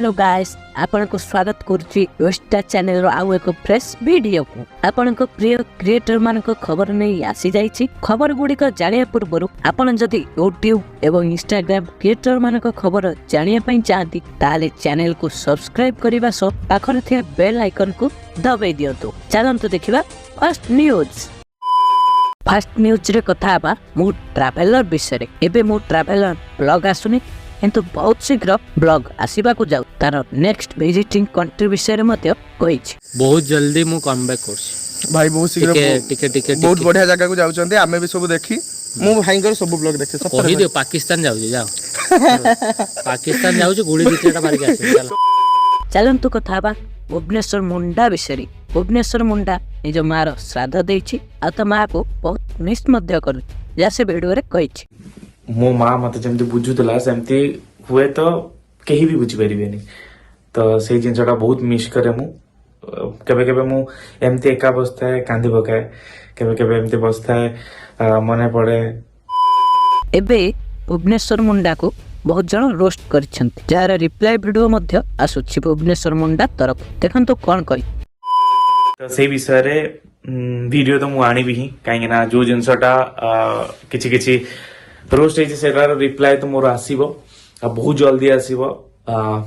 Hello guys आपण को स्वागत करुच्ची YoSta चैनल रो आउ एक फ्रेश वीडियो को आपण को प्रिय क्रिएटर मान को खबर नहीं आसी जाइछि। खबर गुडी को जानिया पूर्व आपण जदि YouTube एवं Instagram क्रिएटर मान को खबर जानिया पई चाहती ताले चैनल को सब्सक्राइब करिबा सो पाखरे थिया बेल आइकन को दबाई दियंतु। चलंतु देखिबा फर्स्ट न्यूज रे कथा बा मु ट्रैवलर विषय एबे मु ट्रैवलर ब्लॉग आसुनी किंतु बहुत शीघ्र ब्लॉग आसीबा को जाउ तार नेक्स्ट विजिटिंग कंट्री विषय मते कहिछि। बहुत जल्दी मु कम बैक करछि भाई बहुत शीघ्र टिके बहुत बढ़िया जगह को जाउचंते आमे भी सब देखी मु भाईकर सब ब्लॉग देखे सब कहि दियो पाकिस्तान जाउ जाओ पाकिस्तान जाउ छ गुडी दिटेटा मारि के आसे चलंतु कथा बा भुवनेश्वर मुंडा विषय। भुवनेश्वर मुंडा निज मार श्राद्ध देछि आ त मां को बहुत मिस मध्य करू जैसे वीडियो रे कहिछि। मो माँ मत जमती बुझुला सेमती हुए तो कहीं भी बुझी पारिबेनी तो से जिनसटा बहुत मिस करे मु केबे केबे मु एमती एका बस्ता है कांदी पकाए केबे केबे एमती बस्ता है मने पड़े। एबे भुवनेश्वर मुंडा को बहुत जन रोस्ट करछंती जार रिप्लाई वीडियो मध्य आसुछि भुवनेश्वर मुंडा तरफ देखंतु कोन कहि तो से विषय रे वीडियो तो मु आनी भी काहे ना जो जिनसटा किछि किछि रोस्ट है सेटार रिप्लाई तो मोर आसीबो आ बहुत जल्दी आसीबो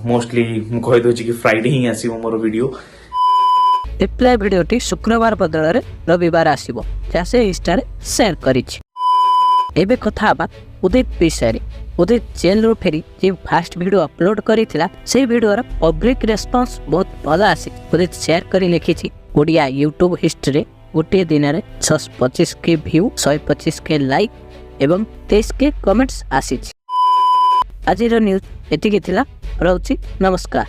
मोस्टली मु कहि दोछि कि फ्राइडे ही आसीबो मोर वीडियो। रिप्लाई वीडियो टी शुक्रवार बदल रे रविवार आसीबो जैसे इंस्टा रे शेयर करिछि। एबे कथा बा उदित विषय। उदित जेल रो फेरी जे फर्स्ट वीडियो अपलोड करिथिला से वीडियो रा पब्लिक रेस्पॉन्स बहुत भला आसी। उदित शेयर करी लिखिछि ओडिया यूट्यूब हिस्ट्री गोटे दिन रे 625 के व्यू 125 के लाइक एवं 23 के कमेंट्स आसी। आज न्यूज एतिके थिला रहउछि नमस्कार।